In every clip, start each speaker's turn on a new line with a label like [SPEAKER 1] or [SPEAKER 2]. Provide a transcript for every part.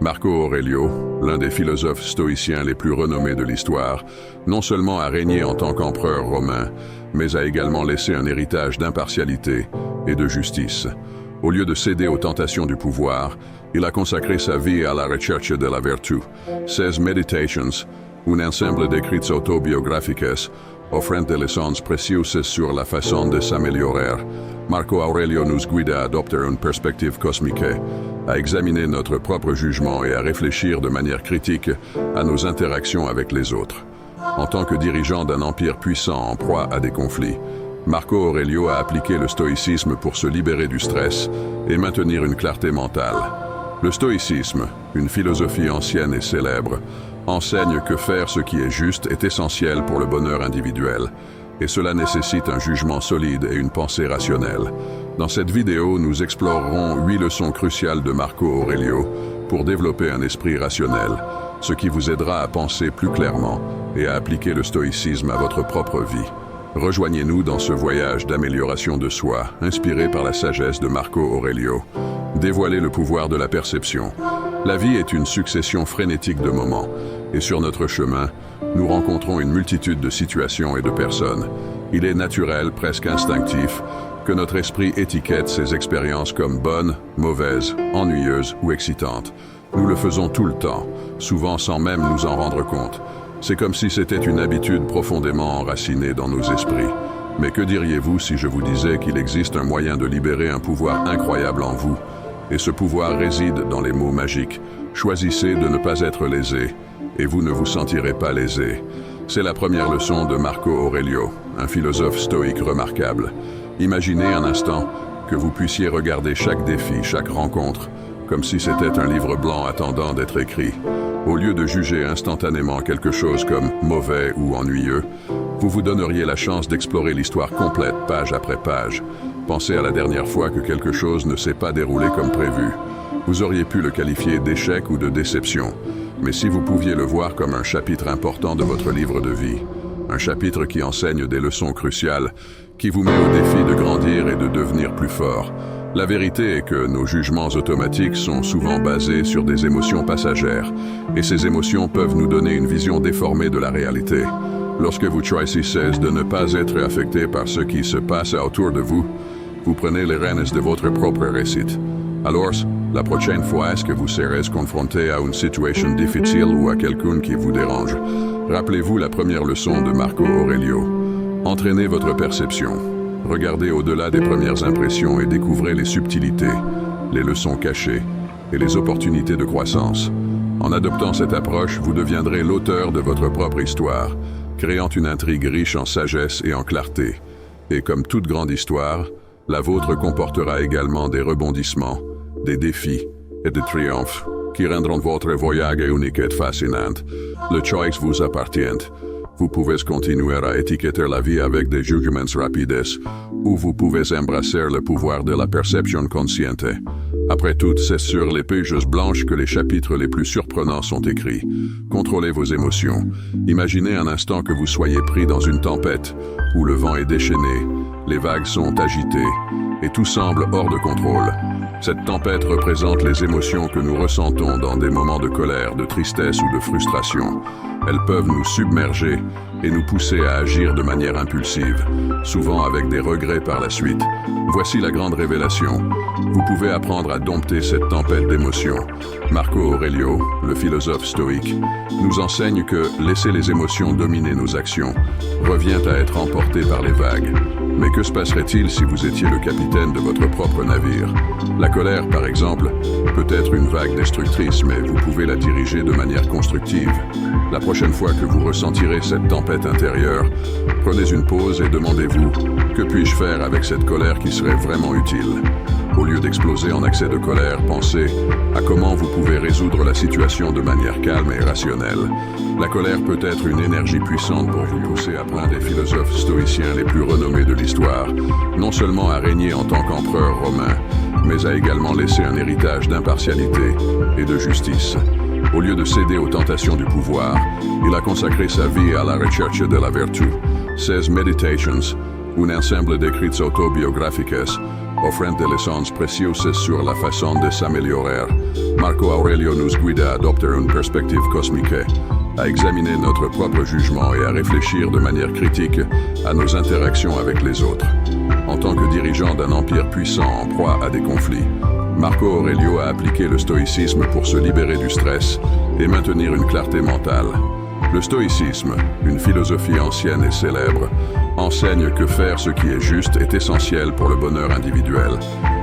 [SPEAKER 1] Marco Aurelio, l'un des philosophes stoïciens les plus renommés de l'histoire, non seulement a régné en tant qu'empereur romain, mais a également laissé un héritage d'impartialité et de justice. Au lieu de céder aux tentations du pouvoir, il a consacré sa vie à la recherche de la vertu. Ses Meditations, un ensemble d'écrits autobiographiques, offrant des leçons précieuses sur la façon de s'améliorer. Marco Aurelio nous guide à adopter une perspective cosmique, à examiner notre propre jugement et à réfléchir de manière critique à nos interactions avec les autres. En tant que dirigeant d'un empire puissant en proie à des conflits, Marco Aurelio a appliqué le stoïcisme pour se libérer du stress et maintenir une clarté mentale. Le stoïcisme, une philosophie ancienne et célèbre, enseigne que faire ce qui est juste est essentiel pour le bonheur individuel, et cela nécessite un jugement solide et une pensée rationnelle. Dans cette vidéo, nous explorerons 8 leçons cruciales de Marco Aurelio pour développer un esprit rationnel, ce qui vous aidera à penser plus clairement et à appliquer le stoïcisme à votre propre vie. Rejoignez-nous dans ce voyage d'amélioration de soi, inspiré par la sagesse de Marco Aurelio. Dévoiler le pouvoir de la perception. La vie est une succession frénétique de moments, et sur notre chemin, nous rencontrons une multitude de situations et de personnes. Il est naturel, presque instinctif, que notre esprit étiquette ces expériences comme bonnes, mauvaises, ennuyeuses ou excitantes. Nous le faisons tout le temps, souvent sans même nous en rendre compte. C'est comme si c'était une habitude profondément enracinée dans nos esprits. Mais que diriez-vous si je vous disais qu'il existe un moyen de libérer un pouvoir incroyable en vous? Et ce pouvoir réside dans les mots magiques. Choisissez de ne pas être lésé, et vous ne vous sentirez pas lésé. C'est la première leçon de Marco Aurelio, un philosophe stoïque remarquable. Imaginez un instant que vous puissiez regarder chaque défi, chaque rencontre, comme si c'était un livre blanc attendant d'être écrit. Au lieu de juger instantanément quelque chose comme mauvais ou ennuyeux, vous vous donneriez la chance d'explorer l'histoire complète, page après page. Pensez à la dernière fois que quelque chose ne s'est pas déroulé comme prévu. Vous auriez pu le qualifier d'échec ou de déception, mais si vous pouviez le voir comme un chapitre important de votre livre de vie, un chapitre qui enseigne des leçons cruciales, qui vous met au défi de grandir et de devenir plus fort. La vérité est que nos jugements automatiques sont souvent basés sur des émotions passagères, et ces émotions peuvent nous donner une vision déformée de la réalité. Lorsque vous choisissez de ne pas être affecté par ce qui se passe autour de vous, vous prenez les rênes de votre propre réussite. Alors, la prochaine fois que vous serez confronté à une situation difficile ou à quelqu'un qui vous dérange, rappelez-vous la première leçon de Marco Aurelio. Entraînez votre perception. Regardez au-delà des premières impressions et découvrez les subtilités, les leçons cachées et les opportunités de croissance. En adoptant cette approche, vous deviendrez l'auteur de votre propre histoire, créant une intrigue riche en sagesse et en clarté. Et comme toute grande histoire, la vôtre comportera également des rebondissements, des défis et des triomphes qui rendront votre voyage unique et fascinant. Le choix vous appartient. Vous pouvez continuer à étiqueter la vie avec des jugements rapides, ou vous pouvez embrasser le pouvoir de la perception consciente. Après tout, c'est sur les pages blanches que les chapitres les plus surprenants sont écrits. Contrôlez vos émotions. Imaginez un instant que vous soyez pris dans une tempête, où le vent est déchaîné, les vagues sont agitées, et tout semble hors de contrôle. Cette tempête représente les émotions que nous ressentons dans des moments de colère, de tristesse ou de frustration. Elles peuvent nous submerger et nous pousser à agir de manière impulsive, souvent avec des regrets par la suite. Voici la grande révélation. Vous pouvez apprendre à dompter cette tempête d'émotions. Marco Aurelio, le philosophe stoïque, nous enseigne que laisser les émotions dominer nos actions revient à être emporté par les vagues. Mais que se passerait-il si vous étiez le capitaine de votre propre navire? La colère, par exemple, peut être une vague destructrice, mais vous pouvez la diriger de manière constructive. La prochaine fois que vous ressentirez cette tempête intérieure, prenez une pause et demandez-vous « Que puis-je faire avec cette colère qui serait vraiment utile ?» Au lieu d'exploser en accès de colère, pensez à comment vous pouvez résoudre la situation de manière calme et rationnelle. La colère peut être une énergie puissante pour vous pousser à prendre des philosophes stoïciens les plus renommés de l'histoire, non seulement à régner en tant qu'empereur romain, mais a également laissé un héritage d'impartialité et de justice. Au lieu de céder aux tentations du pouvoir, il a consacré sa vie à la recherche de la vertu. Ses Meditations, un ensemble d'écrits autobiographiques, offrant des leçons précieuses sur la façon de s'améliorer. Marco Aurelio nous guide à adopter une perspective cosmique, à examiner notre propre jugement et à réfléchir de manière critique à nos interactions avec les autres. En tant que dirigeant d'un empire puissant en proie à des conflits, Marco Aurelio a appliqué le stoïcisme pour se libérer du stress et maintenir une clarté mentale. Le stoïcisme, une philosophie ancienne et célèbre, enseigne que faire ce qui est juste est essentiel pour le bonheur individuel,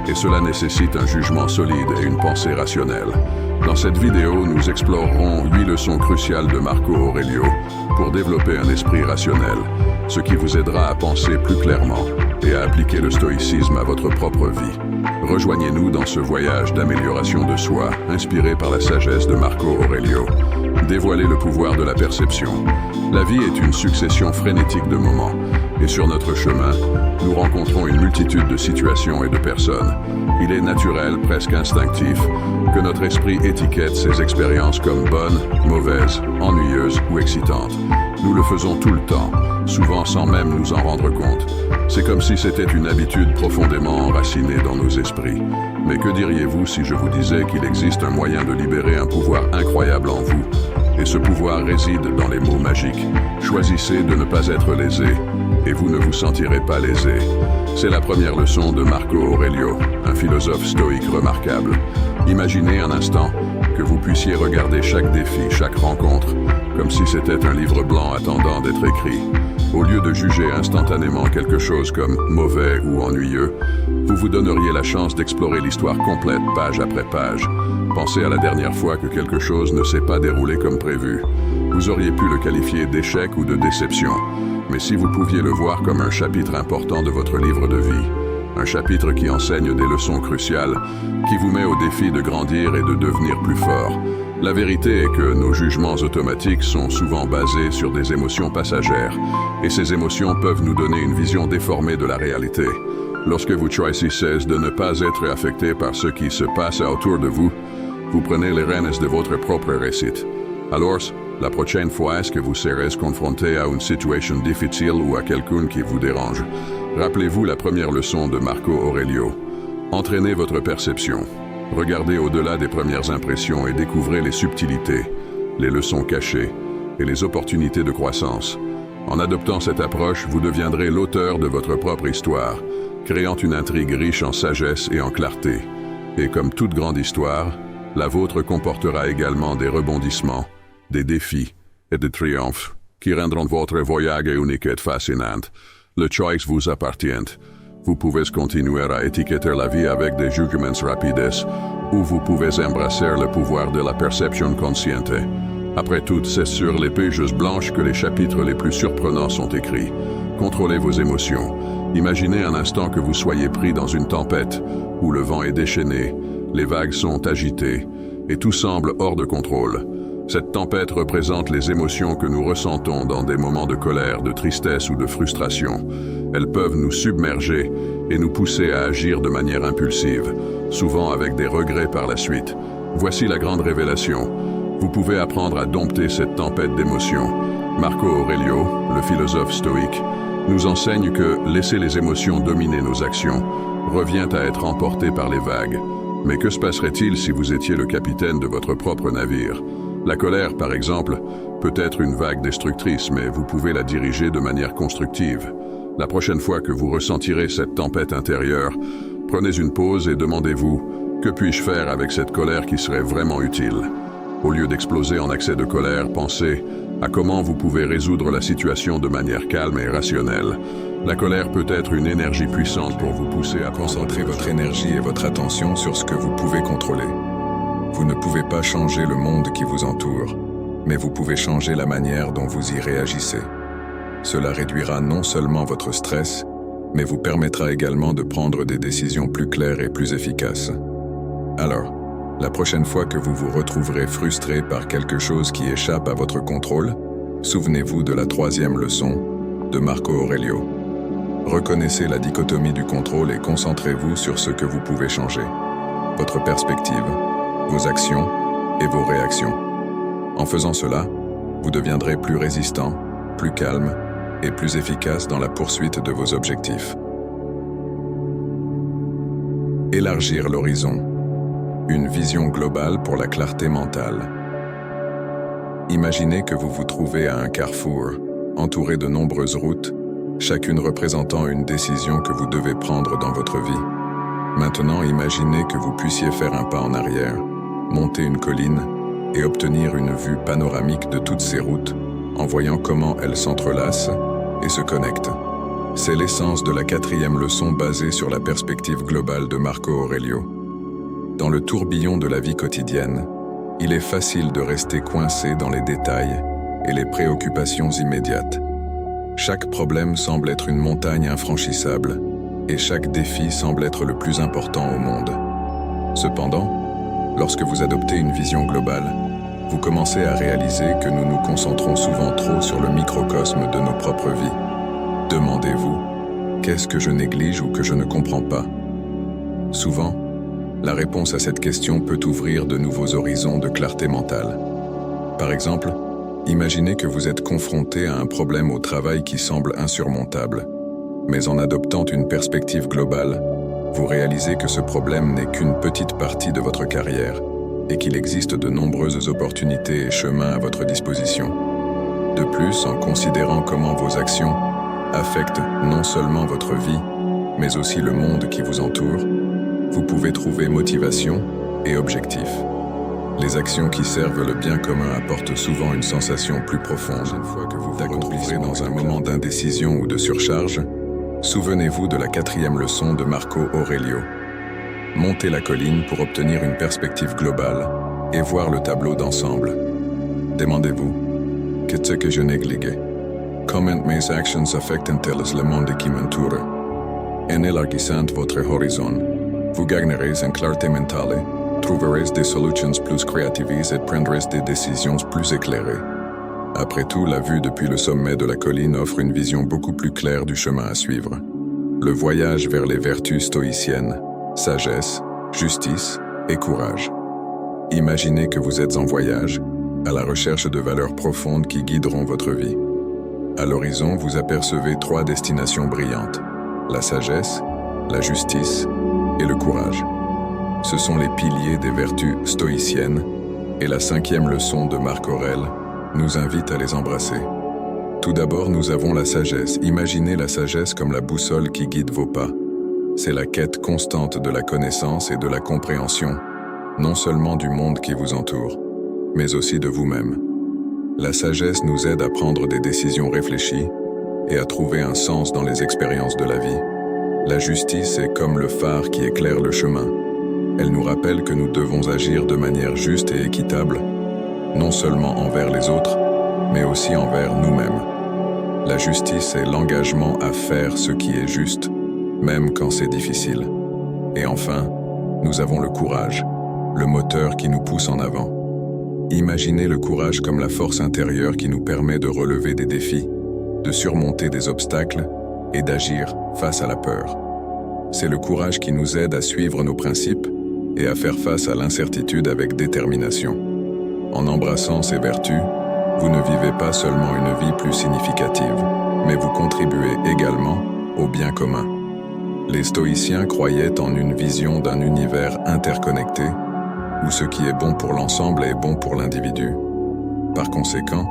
[SPEAKER 1] et cela nécessite un jugement solide et une pensée rationnelle. Dans cette vidéo, nous explorerons 8 leçons cruciales de Marco Aurelio pour développer un esprit rationnel, ce qui vous aidera à penser plus clairement et à appliquer le stoïcisme à votre propre vie. Rejoignez-nous dans ce voyage d'amélioration de soi, inspiré par la sagesse de Marco Aurelio. Dévoiler le pouvoir de la perception. La vie est une succession frénétique de moments, et sur notre chemin, nous rencontrons une multitude de situations et de personnes. Il est naturel, presque instinctif, que notre esprit étiquette ces expériences comme bonnes, mauvaises, ennuyeuses ou excitantes. Nous le faisons tout le temps, souvent sans même nous en rendre compte. C'est comme si c'était une habitude profondément enracinée dans nos esprits. Mais que diriez-vous si je vous disais qu'il existe un moyen de libérer un pouvoir incroyable en vous? Et ce pouvoir réside dans les mots magiques. Choisissez de ne pas être lésé, et vous ne vous sentirez pas lésé. C'est la première leçon de Marco Aurelio, un philosophe stoïque remarquable. Imaginez un instant que vous puissiez regarder chaque défi, chaque rencontre, comme si c'était un livre blanc attendant d'être écrit. Au lieu de juger instantanément quelque chose comme mauvais ou ennuyeux, vous vous donneriez la chance d'explorer l'histoire complète, page après page. Pensez à la dernière fois que quelque chose ne s'est pas déroulé comme prévu. Vous auriez pu le qualifier d'échec ou de déception. Mais si vous pouviez le voir comme un chapitre important de votre livre de vie, un chapitre qui enseigne des leçons cruciales, qui vous met au défi de grandir et de devenir plus fort. La vérité est que nos jugements automatiques sont souvent basés sur des émotions passagères, et ces émotions peuvent nous donner une vision déformée de la réalité. Lorsque vous choisissez de ne pas être affecté par ce qui se passe autour de vous, vous prenez les rênes de votre propre réussite. Alors, la prochaine fois que vous serez confronté à une situation difficile ou à quelqu'un qui vous dérange, rappelez-vous la première leçon de Marco Aurelio. Entraînez votre perception. Regardez au-delà des premières impressions et découvrez les subtilités, les leçons cachées et les opportunités de croissance. En adoptant cette approche, vous deviendrez l'auteur de votre propre histoire, créant une intrigue riche en sagesse et en clarté. Et comme toute grande histoire, la vôtre comportera également des rebondissements, des défis et des triomphes qui rendront votre voyage unique et fascinant. Le choix vous appartient. Vous pouvez continuer à étiqueter la vie avec des jugements rapides, ou vous pouvez embrasser le pouvoir de la perception consciente. Après tout, c'est sur les pages blanches que les chapitres les plus surprenants sont écrits. Contrôlez vos émotions. Imaginez un instant que vous soyez pris dans une tempête, où le vent est déchaîné, les vagues sont agitées, et tout semble hors de contrôle. Cette tempête représente les émotions que nous ressentons dans des moments de colère, de tristesse ou de frustration. Elles peuvent nous submerger et nous pousser à agir de manière impulsive, souvent avec des regrets par la suite. Voici la grande révélation. Vous pouvez apprendre à dompter cette tempête d'émotions. Marco Aurelio, le philosophe stoïque, nous enseigne que laisser les émotions dominer nos actions revient à être emporté par les vagues. Mais que se passerait-il si vous étiez le capitaine de votre propre navire? La colère, par exemple, peut être une vague destructrice, mais vous pouvez la diriger de manière constructive. La prochaine fois que vous ressentirez cette tempête intérieure, prenez une pause et demandez-vous « Que puis-je faire avec cette colère qui serait vraiment utile ?» Au lieu d'exploser en accès de colère, pensez à comment vous pouvez résoudre la situation de manière calme et rationnelle. La colère peut être une énergie puissante pour vous pousser à concentrer votre énergie et votre attention sur ce que vous pouvez contrôler. Vous ne pouvez pas changer le monde qui vous entoure, mais vous pouvez changer la manière dont vous y réagissez. Cela réduira non seulement votre stress, mais vous permettra également de prendre des décisions plus claires et plus efficaces. Alors, la prochaine fois que vous vous retrouverez frustré par quelque chose qui échappe à votre contrôle, souvenez-vous de la troisième leçon de Marco Aurelio. Reconnaissez la dichotomie du contrôle et concentrez-vous sur ce que vous pouvez changer. Votre perspective, vos actions et vos réactions. En faisant cela, vous deviendrez plus résistant, plus calme et plus efficace dans la poursuite de vos objectifs.
[SPEAKER 2] Élargir l'horizon. Une vision globale pour la clarté mentale. Imaginez que vous vous trouvez à un carrefour, entouré de nombreuses routes, chacune représentant une décision que vous devez prendre dans votre vie. Maintenant, imaginez que vous puissiez faire un pas en arrière, monter une colline et obtenir une vue panoramique de toutes ces routes, en voyant comment elles s'entrelacent et se connectent. C'est l'essence de la 4e leçon basée sur la perspective globale de Marco Aurelio. Dans le tourbillon de la vie quotidienne, il est facile de rester coincé dans les détails et les préoccupations immédiates. Chaque problème semble être une montagne infranchissable et chaque défi semble être le plus important au monde. Cependant, lorsque vous adoptez une vision globale, vous commencez à réaliser que nous nous concentrons souvent trop sur le microcosme de nos propres vies. Demandez-vous, qu'est-ce que je néglige ou que je ne comprends pas? Souvent, la réponse à cette question peut ouvrir de nouveaux horizons de clarté mentale. Par exemple, imaginez que vous êtes confronté à un problème au travail qui semble insurmontable, mais en adoptant une perspective globale, vous réalisez que ce problème n'est qu'une petite partie de votre carrière et qu'il existe de nombreuses opportunités et chemins à votre disposition. De plus, en considérant comment vos actions affectent non seulement votre vie, mais aussi le monde qui vous entoure, vous pouvez trouver motivation et objectif. Les actions qui servent le bien commun apportent souvent une sensation plus profonde. Une fois que vous vous retrouverez dans un moment d'indécision ou de surcharge, souvenez-vous de la 4e leçon de Marco Aurelio. Montez la colline pour obtenir une perspective globale et voir le tableau d'ensemble. Demandez-vous, qu'est-ce que je néglige? Comment mes actions affectent-elles le monde qui m'entoure? En élargissant votre horizon, vous gagnerez en clarté mentale, trouverez des solutions plus créatives et prendrez des décisions plus éclairées. Après tout, la vue depuis le sommet de la colline offre une vision beaucoup plus claire du chemin à suivre. Le voyage vers les vertus stoïciennes, sagesse, justice et courage. Imaginez que vous êtes en voyage, à la recherche de valeurs profondes qui guideront votre vie. À l'horizon, vous apercevez 3 destinations brillantes, la sagesse, la justice et le courage. Ce sont les piliers des vertus stoïciennes et la 5e leçon de Marc Aurèle nous invite à les embrasser. Tout d'abord, nous avons la sagesse. Imaginez la sagesse comme la boussole qui guide vos pas. C'est la quête constante de la connaissance et de la compréhension, non seulement du monde qui vous entoure, mais aussi de vous-même. La sagesse nous aide à prendre des décisions réfléchies et à trouver un sens dans les expériences de la vie. La justice est comme le phare qui éclaire le chemin. Elle nous rappelle que nous devons agir de manière juste et équitable, non seulement envers les autres, mais aussi envers nous-mêmes. La justice est l'engagement à faire ce qui est juste, même quand c'est difficile. Et enfin, nous avons le courage, le moteur qui nous pousse en avant. Imaginez le courage comme la force intérieure qui nous permet de relever des défis, de surmonter des obstacles et d'agir face à la peur. C'est le courage qui nous aide à suivre nos principes et à faire face à l'incertitude avec détermination. En embrassant ces vertus, vous ne vivez pas seulement une vie plus significative, mais vous contribuez également au bien commun. Les stoïciens croyaient en une vision d'un univers interconnecté, où ce qui est bon pour l'ensemble est bon pour l'individu. Par conséquent,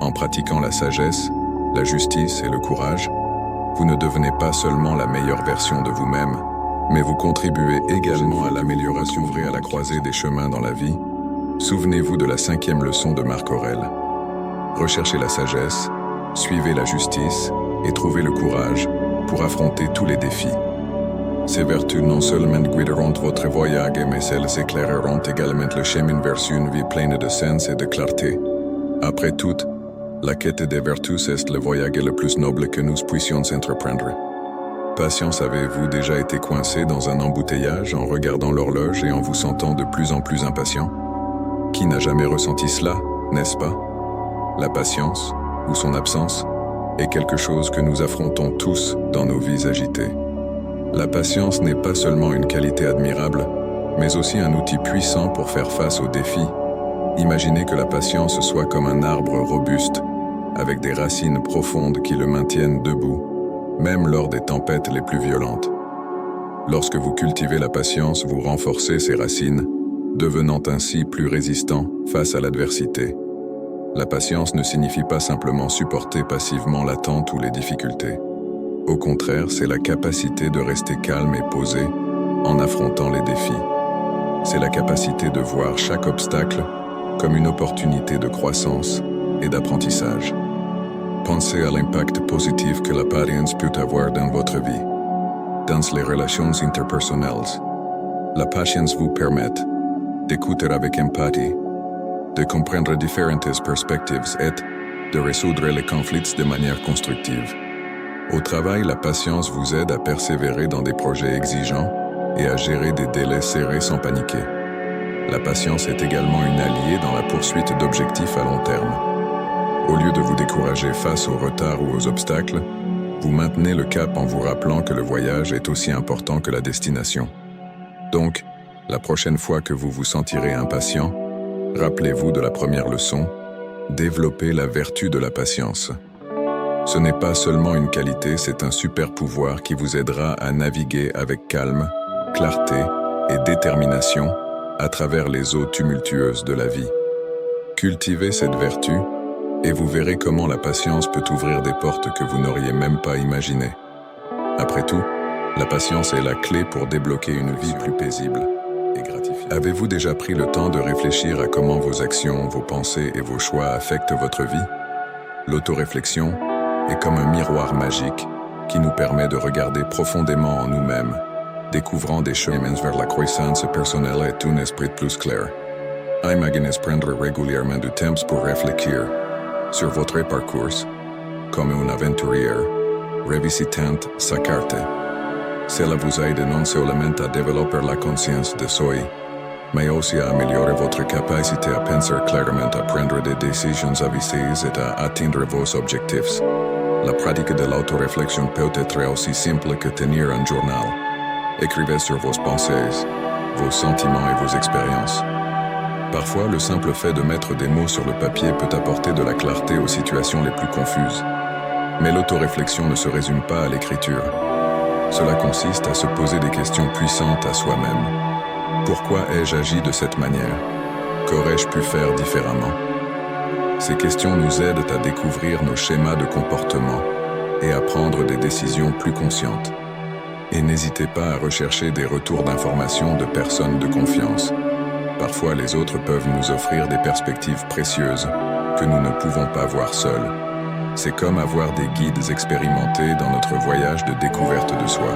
[SPEAKER 2] en pratiquant la sagesse, la justice et le courage, vous ne devenez pas seulement la meilleure version de vous-même, mais vous contribuez également à l'amélioration vraie à la croisée des chemins dans la vie. Souvenez-vous de la 5e leçon de Marc Aurèle. Recherchez la sagesse, suivez la justice et trouvez le courage pour affronter tous les défis. Ces vertus non seulement guideront votre voyage, mais elles éclaireront également le chemin vers une vie pleine de sens et de clarté. Après tout, la quête des vertus est le voyage le plus noble que nous puissions entreprendre. Patience, avez-vous déjà été coincé dans un embouteillage en regardant l'horloge et en vous sentant de plus en plus impatient? Qui n'a jamais ressenti cela, n'est-ce pas? La patience, ou son absence, est quelque chose que nous affrontons tous dans nos vies agitées. La patience n'est pas seulement une qualité admirable, mais aussi un outil puissant pour faire face aux défis. Imaginez que la patience soit comme un arbre robuste, avec des racines profondes qui le maintiennent debout, même lors des tempêtes les plus violentes. Lorsque vous cultivez la patience, vous renforcez ses racines, devenant ainsi plus résistant face à l'adversité. La patience ne signifie pas simplement supporter passivement l'attente ou les difficultés. Au contraire, c'est la capacité de rester calme et posé en affrontant les défis. C'est la capacité de voir chaque obstacle comme une opportunité de croissance et d'apprentissage. Pensez à l'impact positif que la patience peut avoir dans votre vie. Dans les relations interpersonnelles, la patience vous permet d'écouter avec empathie, de comprendre différentes perspectives et de résoudre les conflits de manière constructive. Au travail, la patience vous aide à persévérer dans des projets exigeants et à gérer des délais serrés sans paniquer. La patience est également une alliée dans la poursuite d'objectifs à long terme. Au lieu de vous décourager face aux retards ou aux obstacles, vous maintenez le cap en vous rappelant que le voyage est aussi important que la destination. Donc, la prochaine fois que vous vous sentirez impatient, rappelez-vous de la première leçon, développez la vertu de la patience. Ce n'est pas seulement une qualité, c'est un super pouvoir qui vous aidera à naviguer avec calme, clarté et détermination à travers les eaux tumultueuses de la vie. Cultivez cette vertu et vous verrez comment la patience peut ouvrir des portes que vous n'auriez même pas imaginées. Après tout, la patience est la clé pour débloquer une vie plus paisible et gratifiante. Avez-vous déjà pris le temps de réfléchir à comment vos actions, vos pensées et vos choix affectent votre vie? L'autoréflexion est comme un miroir magique qui nous permet de regarder profondément en nous-mêmes, découvrant des chemins vers la croissance personnelle et un esprit plus clair. Imaginez prendre régulièrement du temps pour réfléchir sur votre parcours, comme un aventurier, revisitant sa carte. Cela vous aide non seulement à développer la conscience de soi, mais aussi à améliorer votre capacité à penser clairement, à prendre des décisions avisées et à atteindre vos objectifs. La pratique de l'autoréflexion peut être aussi simple que tenir un journal. Écrivez sur vos pensées, vos sentiments et vos expériences. Parfois, le simple fait de mettre des mots sur le papier peut apporter de la clarté aux situations les plus confuses. Mais l'autoréflexion ne se résume pas à l'écriture. Cela consiste à se poser des questions puissantes à soi-même. Pourquoi ai-je agi de cette manière? Qu'aurais-je pu faire différemment? Ces questions nous aident à découvrir nos schémas de comportement et à prendre des décisions plus conscientes. Et n'hésitez pas à rechercher des retours d'informations de personnes de confiance. Parfois, les autres peuvent nous offrir des perspectives précieuses que nous ne pouvons pas voir seuls. C'est comme avoir des guides expérimentés dans notre voyage de découverte de soi.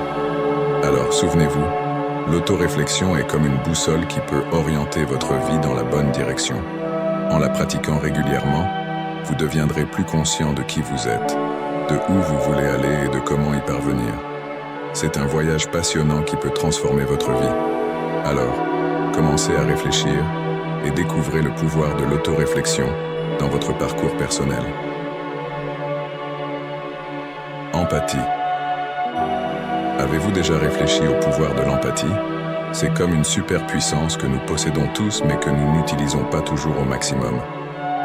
[SPEAKER 2] Alors, souvenez-vous, l'autoréflexion est comme une boussole qui peut orienter votre vie dans la bonne direction. En la pratiquant régulièrement, vous deviendrez plus conscient de qui vous êtes, de où vous voulez aller et de comment y parvenir. C'est un voyage passionnant qui peut transformer votre vie. Alors, commencez à réfléchir et découvrez le pouvoir de l'autoréflexion dans votre parcours personnel. Empathie. Avez-vous déjà réfléchi au pouvoir de l'empathie? C'est comme une superpuissance que nous possédons tous mais que nous n'utilisons pas toujours au maximum.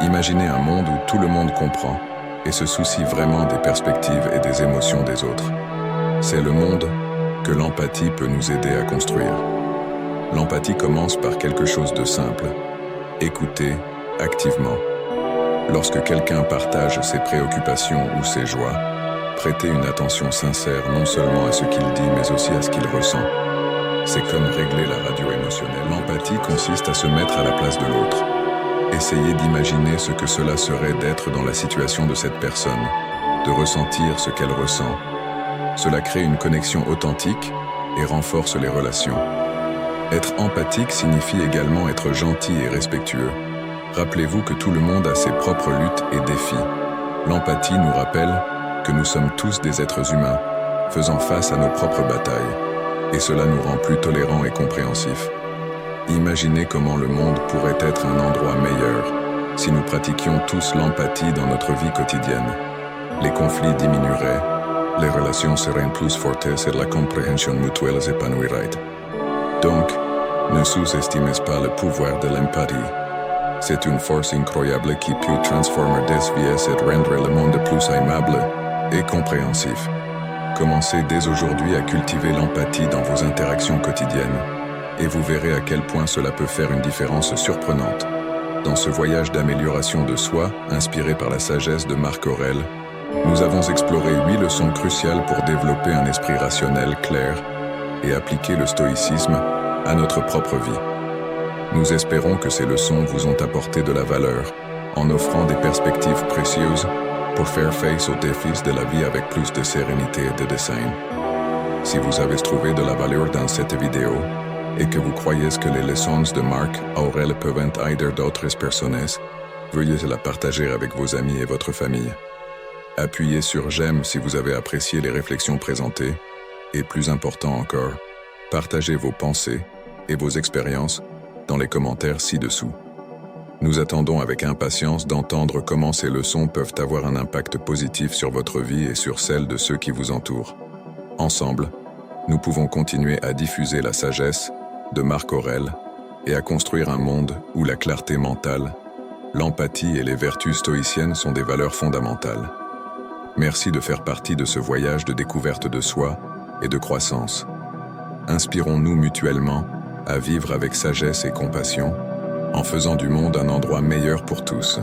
[SPEAKER 2] Imaginez un monde où tout le monde comprend et se soucie vraiment des perspectives et des émotions des autres. C'est le monde que l'empathie peut nous aider à construire. L'empathie commence par quelque chose de simple. Écouter activement. Lorsque quelqu'un partage ses préoccupations ou ses joies, prêtez une attention sincère non seulement à ce qu'il dit mais aussi à ce qu'il ressent. C'est comme régler la radio émotionnelle. L'empathie consiste à se mettre à la place de l'autre. Essayez d'imaginer ce que cela serait d'être dans la situation de cette personne, de ressentir ce qu'elle ressent. Cela crée une connexion authentique et renforce les relations. Être empathique signifie également être gentil et respectueux. Rappelez-vous que tout le monde a ses propres luttes et défis. L'empathie nous rappelle que nous sommes tous des êtres humains, faisant face à nos propres batailles. Et cela nous rend plus tolérants et compréhensifs. Imaginez comment le monde pourrait être un endroit meilleur si nous pratiquions tous l'empathie dans notre vie quotidienne. Les conflits diminueraient, les relations seraient plus fortes et la compréhension mutuelle s'épanouirait. Donc, ne sous-estimez pas le pouvoir de l'empathie. C'est une force incroyable qui peut transformer des vies et rendre le monde plus aimable et compréhensif. Commencez dès aujourd'hui à cultiver l'empathie dans vos interactions quotidiennes, et vous verrez à quel point cela peut faire une différence surprenante. Dans ce voyage d'amélioration de soi, inspiré par la sagesse de Marc Aurèle, nous avons exploré 8 leçons cruciales pour développer un esprit rationnel clair et appliquer le stoïcisme à notre propre vie. Nous espérons que ces leçons vous ont apporté de la valeur, en offrant des perspectives précieuses pour faire face aux défis de la vie avec plus de sérénité et de design. Si vous avez trouvé de la valeur dans cette vidéo et que vous croyez que les leçons de Marc Aurèle peuvent aider d'autres personnes, veuillez la partager avec vos amis et votre famille. Appuyez sur j'aime si vous avez apprécié les réflexions présentées et plus important encore, partagez vos pensées et vos expériences dans les commentaires ci-dessous. Nous attendons avec impatience d'entendre comment ces leçons peuvent avoir un impact positif sur votre vie et sur celle de ceux qui vous entourent. Ensemble, nous pouvons continuer à diffuser la sagesse de Marc Aurèle et à construire un monde où la clarté mentale, l'empathie et les vertus stoïciennes sont des valeurs fondamentales. Merci de faire partie de ce voyage de découverte de soi et de croissance. Inspirons-nous mutuellement à vivre avec sagesse et compassion, en faisant du monde un endroit meilleur pour tous.